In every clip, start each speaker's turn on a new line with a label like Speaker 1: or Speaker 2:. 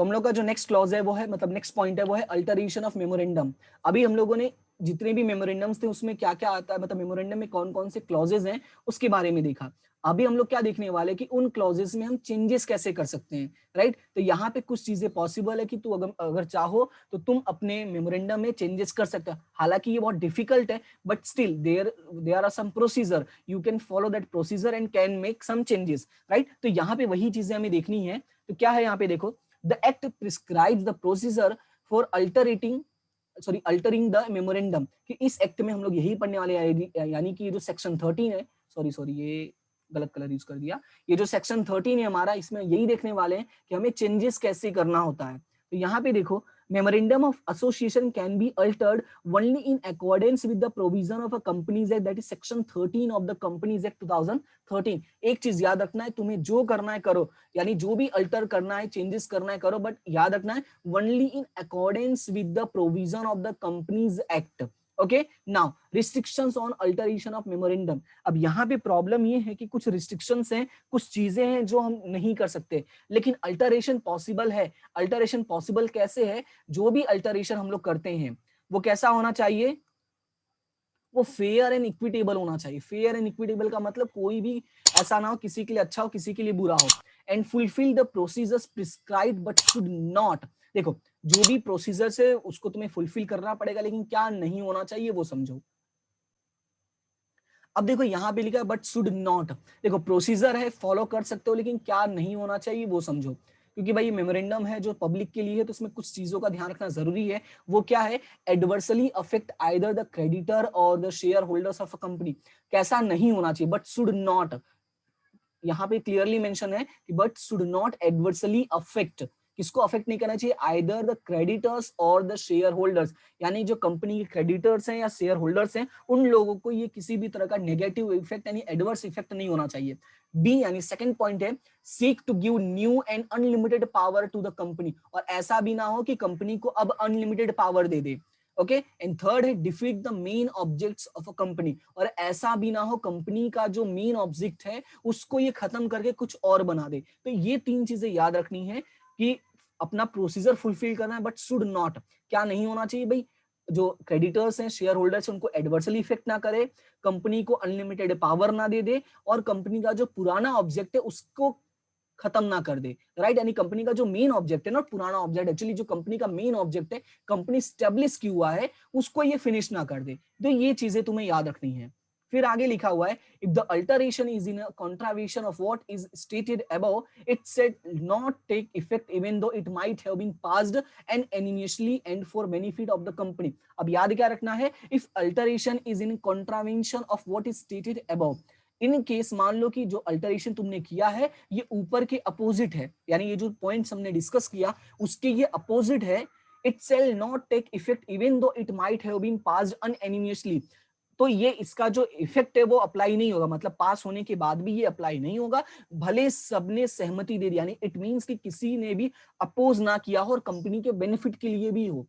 Speaker 1: हम लोग का जो नेक्स्ट क्लॉज है वो है, मतलब नेक्स्ट पॉइंट है वो है अल्टरेशन ऑफ मेमोरेंडम। अभी हम लोगों ने जितने भी मेमोरेंडम्स थे उसमें क्या क्या आता है, मतलब मेमोरेंडम में कौन कौन से क्लॉजेस हैं उसके बारे में देखा। अभी हम लोग क्या देखने वाले कि उन क्लॉजेस में हम चेंजेस कैसे कर सकते हैं, राइट। तो यहाँ पे कुछ चीजें पॉसिबल है कि तू अगर चाहो तो तुम अपने मेमोरेंडम में चेंजेस कर सकते हो। हालांकि ये बहुत डिफिकल्ट है, but still there are some procedure, you can follow that procedure and can make some changes, right. तो यहाँ पे वही चीजें हमें देखनी है। तो क्या है यहाँ पे देखो, the act prescribes the procedure for altering the memorandum, कि इस एक्ट में हम लोग यही पढ़ने वाले हैं, यानी कि जो सेक्शन 13 है, सॉरी ये गलत कलर यूज कर दिया, ये जो सेक्शन 13 है हमारा, इसमें यही देखने वाले हैं कि हमें चेंजेस कैसे करना होता है। तो यहाँ पे देखो, memorandum of association can be altered only in accordance with the provision of a companies act, that is section 13 of the companies act 2013। एक चीज याद रखना है, तुम्हें जो करना है करो, यानी जो भी अल्टर करना है, चेंजेस करना है करो, बट याद रखना है only in accordance with the provision of the companies act. Okay, now restrictions on alteration of memorandum. अब यहाँ पे प्रॉब्लम ये है कि कुछ रिस्ट्रिक्शंस हैं, कुछ चीजें हैं जो हम नहीं कर सकते, लेकिन अल्टरेशन पॉसिबल है। अल्टरेशन पॉसिबल कैसे है, जो भी अल्टरेशन हम लोग करते हैं वो कैसा होना चाहिए, वो फेयर एंड इक्विटेबल होना चाहिए। फेयर एंड इक्विटेबल का मतलब कोई भी ऐसा ना हो किसी के लिए अच्छा हो किसी के लिए बुरा हो। And fulfil the procedures prescribed but should not, देखो जो भी प्रोसीजर्स है उसको तुम्हें फुलफिल करना पड़ेगा, लेकिन क्या नहीं होना चाहिए वो समझो। अब देखो यहाँ पे लिखा है बट शुड नॉट, देखो प्रोसीजर है फॉलो कर सकते हो, लेकिन क्या नहीं होना चाहिए वो समझो। क्योंकि भाई मेमोरेंडम है जो पब्लिक के लिए है, तो उसमें कुछ चीजों का ध्यान रखना जरूरी है। वो क्या है, adversely affect either the creditor और the share holders of a company, कैसा नहीं होना चाहिए, बट शुड नॉट, यहाँ पे क्लियरली मेंशन है कि but should not adversely affect, किसको अफेक्ट नहीं करना चाहिए, आइदर द क्रेडिटर्स और द शेयर होल्डर्स, यानी जो कंपनी के क्रेडिटर्स हैं या शेयर होल्डर्स हैं उन लोगों को ये किसी भी तरह का नेगेटिव इफेक्ट यानी एडवर्स इफेक्ट नहीं होना चाहिए। बी यानी सेकंड पॉइंट है, seek to give new and unlimited power to the company, और ऐसा भी ना हो कि कंपनी को अब अनलिमिटेड पावर दे दे। ओके, एंड थर्ड है defeat the main objects of a company, और ऐसा भी ना हो कंपनी का जो मेन ऑब्जेक्ट है उसको ये खत्म करके कुछ और बना दे। तो ये तीन चीजें याद रखनी है कि अपना प्रोसीजर फुलफिल करना है, बट शुड नॉट, क्या नहीं होना चाहिए भाई, जो क्रेडिटर्स हैं शेयर होल्डर्स उनको एडवर्सली इफेक्ट ना करे, कंपनी को अनलिमिटेड पावर ना दे दे, और कंपनी का जो पुराना ऑब्जेक्ट है उसको खत्म ना कर दे, राइट। यानी कंपनी का जो मेन ऑब्जेक्ट है, नॉट पुराना ऑब्जेक्ट, एक्चुअली जो कंपनी का मेन ऑब्जेक्ट है, कंपनी स्टेब्लिश किया हुआ है, उसको ये फिनिश ना कर दे। तो ये चीजें तुम्हें याद रखनी है। फिर आगे लिखा हुआ है, if the alteration is in contravention of what is stated above, it said not take effect even though it might have been passed unanimously and for benefit of the company. अब याद क्या रखना है, if alteration is in contravention of what is stated above, in case मान लो कि जो alteration तुमने किया है ये ऊपर के अपोजिट है, यानी ये जो पॉइंट्स हमने डिस्कस किया उसके ये अपोजिट है, it shall not take effect even though it might have been passed unanimously, तो ये इसका जो इफेक्ट है वो अप्लाई नहीं होगा, मतलब पास होने के बाद भी ये अप्लाई नहीं होगा, भले सबने सहमति दे दी, यानी इट मींस कि किसी ने भी अपोज ना किया हो और कंपनी के बेनिफिट के लिए भी हो।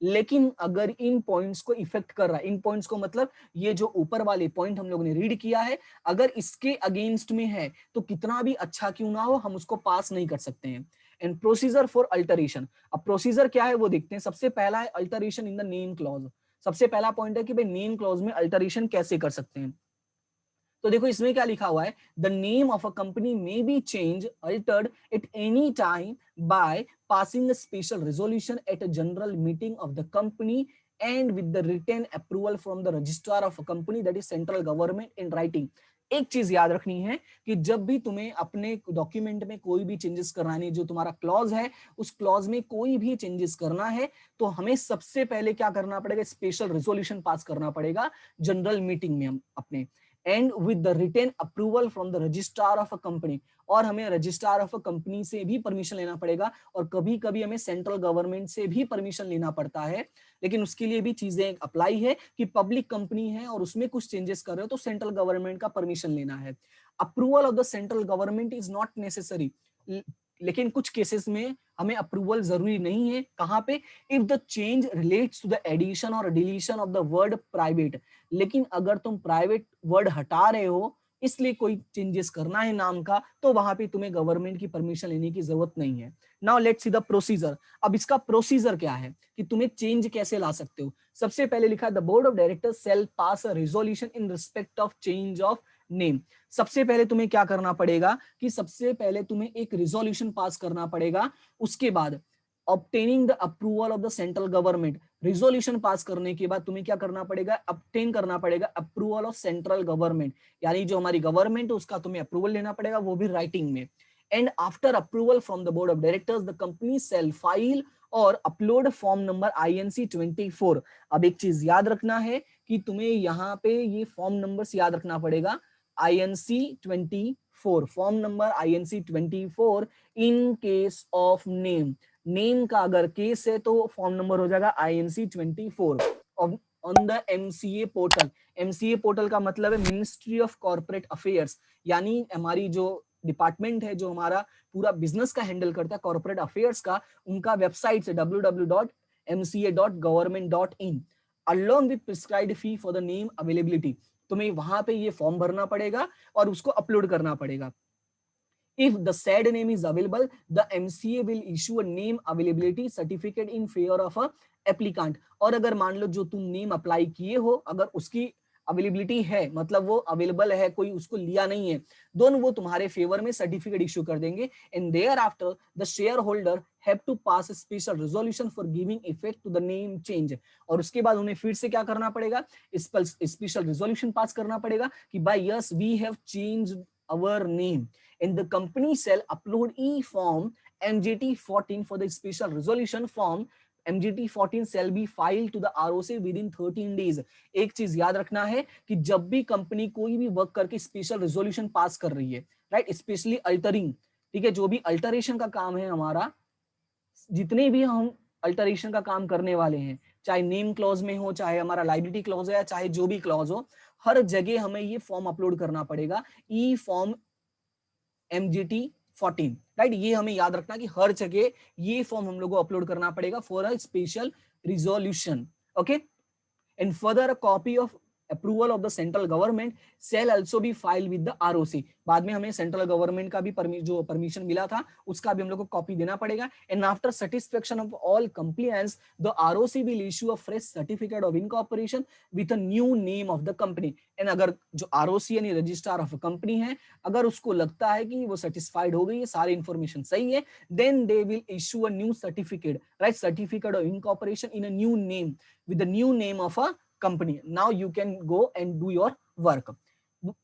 Speaker 1: लेकिन अगर इन पॉइंट्स को इफेक्ट कर रहा है, इन पॉइंट्स को मतलब ये जो ऊपर वाले पॉइंट हम लोगों ने रीड किया है, अगर इसके अगेंस्ट में है तो कितना भी अच्छा क्यों ना हो हम उसको पास नहीं कर सकते हैं। एंड प्रोसीजर फॉर अल्टरेशन, अब प्रोसीजर क्या है वो देखते हैं। सबसे पहला है alteration in the name clause, सबसे पहला पॉइंट है कि भाई नेम क्लॉज में अल्टरेशन कैसे कर सकते हैं। तो देखो इसमें क्या लिखा हुआ है, the name of a company may be change altered at any time by passing a special resolution at a general meeting of the company and with the written approval from the registrar of a company, that is central government in writing। एक चीज याद रखनी है कि जब भी तुम्हें अपने डॉक्यूमेंट में कोई भी चेंजेस कराने, जो तुम्हारा क्लॉज है उस क्लॉज में कोई भी चेंजेस करना है तो हमें सबसे पहले क्या करना पड़ेगा, स्पेशल रेजोल्यूशन पास करना पड़ेगा जनरल मीटिंग में हम अपने, and with the written approval from the registrar of a company, और हमें रजिस्ट्रार ऑफ अ कंपनी से भी परमिशन लेना पड़ेगा, और कभी कभी हमें सेंट्रल गवर्नमेंट से भी परमिशन लेना पड़ता है। लेकिन उसके लिए भी चीजें अप्लाई है कि पब्लिक कंपनी है और उसमें कुछ चेंजेस कर रहे हो तो सेंट्रल गवर्नमेंट का परमिशन लेना है। Approval of the central government is not necessary, लेकिन कुछ केसेस में हमें अप्रूवल जरूरी नहीं है। कहां पे, if the change relates to the addition और deletion of the word private, लेकिन अगर तुम प्राइवेट वर्ड हटा रहे हो इसलिए कोई चेंजेस करना है नाम का तो वहां पे तुम्हें गवर्नमेंट की परमिशन लेने की जरूरत नहीं है। Now let's see the procedure. अब इसका प्रोसीजर क्या है कि तुम्हें चेंज कैसे ला सकते हो। सबसे पहले लिखा है the board of directors shall pass a resolution in respect of change of name. सबसे पहले तुम्हें क्या करना पड़ेगा कि सबसे पहले तुम्हें एक रिजोल्यूशन पास करना पड़ेगा। उसके बाद obtaining the approval of the central government. Resolution pass करने के बाद तुम्हें क्या करना पड़ेगा, ऑब्टेन करना पड़ेगा अप्रूवल ऑफ सेंट्रल गवर्नमेंट, यानी जो हमारी गवर्नमेंट है उसका तुम्हें अप्रूवल लेना पड़ेगा, वो भी राइटिंग में। And after approval from the board of directors the company shall file और अपलोड फॉर्म नंबर INC 24। अब एक चीज याद रखना है कि तुम्हें यहाँ पे ये फॉर्म नंबर याद रखना पड़ेगा, INC 24, form number INC 24 in case of name. Name का अगर केस है तो फॉर्म नंबर हो जाएगा INC 24 on the MCA portal. MCA portal का मतलब है मिनिस्ट्री ऑफ कॉर्पोरेट अफेयर्स, यानी हमारी जो डिपार्टमेंट है जो हमारा पूरा बिजनेस का हैंडल करता है कॉर्पोरेट अफेयर्स का, उनका वेबसाइट से www.mca.government.in along with prescribed fee for the name availability। तुम्हें वहां पे ये फॉर्म भरना पड़ेगा और उसको अपलोड करना पड़ेगा। If the said name is available, the MCA will issue a name availability certificate in favor of a applicant। और अगर मान लो जो तुम नेम अप्लाई किए हो अगर उसकी अवेलेबिलिटी है, मतलब वो अवेलेबल है, कोई उसको लिया नहीं है, दोनों वो तुम्हारे फेवर में सर्टिफिकेट इश्यू कर देंगे। And there after the share holder have to pass special resolution for giving effect to the name change. और उसके बाद उन्हें फिर से क्या करना पड़ेगा, स्पेशल रेजोल्यूशन पास करना पड़ेगा कि by yes we have changed our name and the company shall upload e-form MGT14 for the special resolution form MGT14 shall be filed to the ROC within 13 days। एक चीज याद रखना है कि जब भी कंपनी कोई भी वर्क करके स्पेशल रेजोल्यूशन पास कर रही है, राइट, स्पेशली अल्टरिंग, ठीक है, जो भी अल्टरेशन का काम है हमारा, जितने भी हम अल्टरेशन का काम करने वाले हैं, चाहे नेम क्लॉज में हो, चाहे हमारा लाइबिलिटी क्लॉज है, या चाहे जो भी क्लॉज हो, हर जगह हमें ये फॉर्म अपलोड करना पड़ेगा, ई फॉर्म MGT14, राइट। ये हमें याद रखना कि हर जगह ये फॉर्म हम लोग को अपलोड करना पड़ेगा for a special resolution. Okay, and further a copy of approval of the central government shall also be filed with the ROC। बाद में हमें सेंट्रल गवर्नमेंट का भी जो परमिशन मिला था उसका भी हम लोग को कॉपी देना पड़ेगा। And after satisfaction of all compliance the ROC will issue a fresh certificate of incorporation with a new name of the company। And अगर जो ROC यानी रजिस्ट्रार ऑफ कंपनी है, अगर उसको लगता है कि वो सेटिस्फाइड हो गई है, सारी इंफॉर्मेशन सही है, then they will issue a new certificate, right, certificate of incorporation in a new name with the new name of a company। Now you can go and do your work।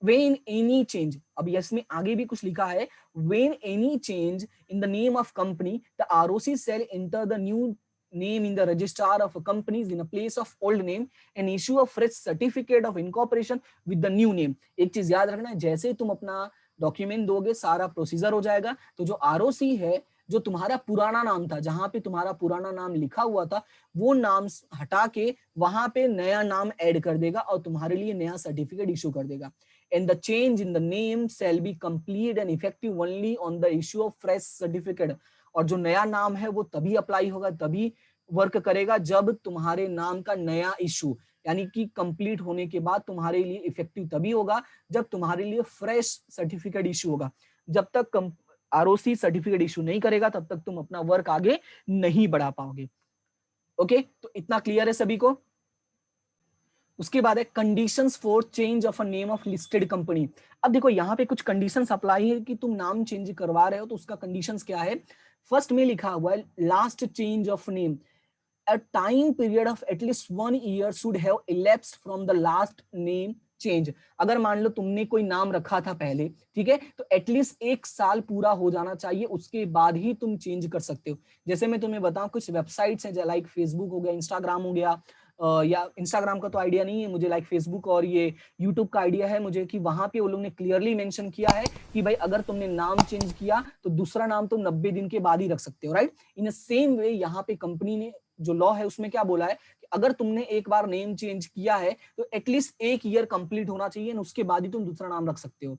Speaker 1: When any change, अब इसमें आगे भी कुछ लिखा है, when any change in the name of company the ROC shall enter the new name in the registrar of companies in a place of old name and issue a fresh certificate of incorporation with the new name। एक चीज याद रखना है, जैसे तुम अपना document दोगे सारा प्रोसीजर हो जाएगा, तो जो ROC है, जो तुम्हारा पुराना नाम था, जहां पे तुम्हारा पुराना नाम लिखा हुआ था, वो नाम हटा के वहां पे नया नाम ऐड कर देगा और तुम्हारे लिए नया सर्टिफिकेट इशू कर देगा। And the change in the name shall be complete and effective only on the issue of fresh certificate. और जो नया नाम है वो तभी अप्लाई होगा, तभी वर्क करेगा जब तुम्हारे नाम का नया इशू, यानी कि कंप्लीट होने के बाद तुम्हारे लिए इफेक्टिव तभी होगा जब तुम्हारे लिए फ्रेश सर्टिफिकेट इशू होगा। जब तक ROC सर्टिफिकेट इशू नहीं करेगा तब तक तुम अपना वर्क आगे नहीं बढ़ा पाओगे। ओके, तो इतना क्लियर है सभी को। उसके बाद है conditions for change of a name of listed company. अब देखो यहाँ पे कुछ कंडीशंस अप्लाई है कि तुम नाम चेंज करवा रहे हो, तो उसका कंडीशंस क्या है। फर्स्ट में लिखा हुआ है last change of name, a time period of at least 1 year should have elapsed from the last name change। अगर मान लो तुमने कोई नाम रखा था पहले, ठीक है, तो एटलीस्ट 1 साल पूरा हो जाना चाहिए, उसके बाद ही तुम चेंज कर सकते हो। जैसे मैं तुम्हें बताऊं, कुछ वेबसाइट्स हैं लाइक फेसबुक हो गया, इंस्टाग्राम हो गया, या इंस्टाग्राम का तो आइडिया नहीं है मुझे, लाइक फेसबुक और ये यूट्यूब का आइडिया है मुझे, कि वहां पे वो लोग ने क्लियरली मेंशन किया है कि भाई अगर तुमने नाम चेंज किया तो दूसरा नाम तुम 90 दिन के बाद ही रख सकते हो, राइट। इन सेम वे यहाँ पे कंपनी ने जो लॉ है उसमें क्या बोला है कि अगर तुमने एक बार नेम चेंज किया है तो एटलीस्ट 1 ईयर कंप्लीट होना चाहिए, उसके बाद ही तुम दूसरा नाम रख सकते हो।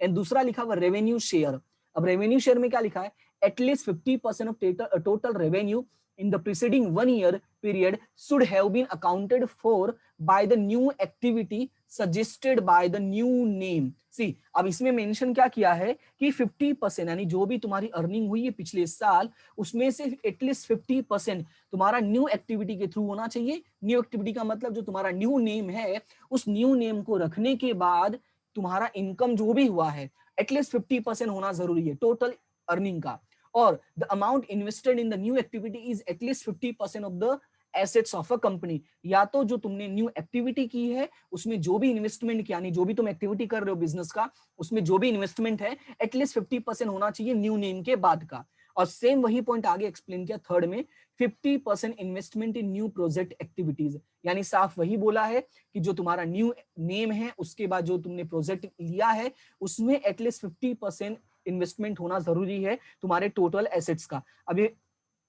Speaker 1: एंड दूसरा लिखा हुआ रेवेन्यू शेयर। अब रेवेन्यू शेयर में क्या लिखा है, at least 50% of total revenue in the preceding 1 year period should have been accounted for by the new activity suggested by the new name. See, अब इसमें मेंशन क्या किया है कि 50% यानी जो भी तुम्हारी अर्निंग हुई है पिछले साल, उसमें से एटलीस्ट 50% तुम्हारा न्यू एक्टिविटी के थ्रू होना चाहिए। न्यू एक्टिविटी का मतलब जो तुम्हारा न्यू नेम है, उस न्यू नेम को रखने के बाद तुम्हारा इनकम जो भी हुआ है एटलीस्ट 50% होना जरूरी है टोटल अर्निंग का। और the amount invested in the new activity is at least 50% of the assets of a company. या तो जो तुमने न्यू एक्टिविटी की है उसमें जो भी इन्वेस्टमेंट किया, यानी जो भी तुम एक्टिविटी कर रहे हो बिजनेस का, उसमें जो भी इन्वेस्टमेंट है एटलीस्ट 50% होना चाहिए न्यू नेम के बाद का। और सेम वही पॉइंट आगे एक्सप्लेन किया थर्ड में, 50% इन्वेस्टमेंट इन न्यू प्रोजेक्ट एक्टिविटीज, यानी साफ वही बोला है कि जो तुम्हारा न्यू नेम है उसके बाद जो तुमने प्रोजेक्ट लिया है उसमें एटलीस्ट 50% इन्वेस्टमेंट होना जरूरी है तुम्हारे टोटल एसेट्स का। अभी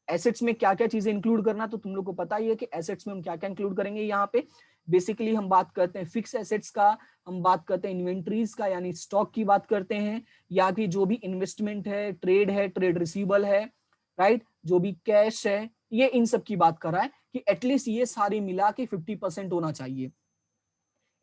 Speaker 1: एसेट्स में क्या क्या चीजें इंक्लूड करना तो तुम लोग को पता ही है कि एसेट्स में हम क्या क्या इंक्लूड करेंगे। यहाँ पे बेसिकली हम बात करते हैं फिक्स एसेट्स का, हम बात करते हैं इन्वेंट्रीज का यानी स्टॉक की बात करते हैं, या फिर जो भी इन्वेस्टमेंट है, ट्रेड रिसीवेबल है, राइट, जो भी कैश है, ये इन सब की बात कर रहा है कि एटलीस्ट ये सारे मिला के 50% होना चाहिए।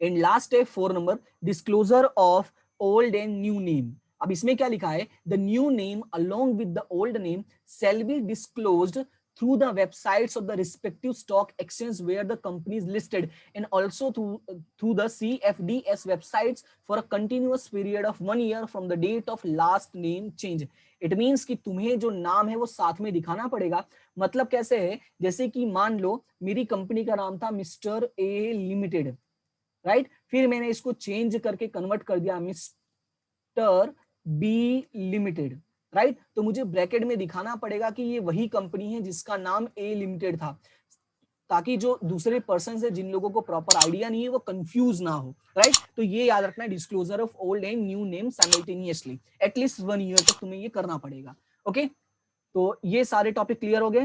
Speaker 1: एंड लास्ट है 4 number, disclosure of old and new name. अब इसमें क्या लिखा है, the new name along with the old name shall be disclosed through the websites of the respective stock exchange where the company is listed, and also through the CFDS websites for a continuous period of 1 year from the date of last name change. It means कि तुम्हें जो नाम है वो साथ में दिखाना पड़ेगा। मतलब कैसे है, जैसे कि मान लो मेरी कंपनी का नाम था मिस्टर ए लिमिटेड, राइट, फिर मैंने इसको चेंज करके कन्वर्ट कर दिया मिस्टर बी लिमिटेड, राइट, तो मुझे ब्रैकेट में दिखाना पड़ेगा कि ये वही कंपनी है जिसका नाम ए लिमिटेड था, ताकि जो दूसरे पर्सन है जिन लोगों को प्रॉपर आइडिया नहीं है वो कंफ्यूज ना हो, राइट। तो ये याद रखना है, disclosure of old and new name simultaneously, at least 1 year तक तुम्हें ये करना पड़ेगा। ओके, तो ये सारे टॉपिक क्लियर हो गए।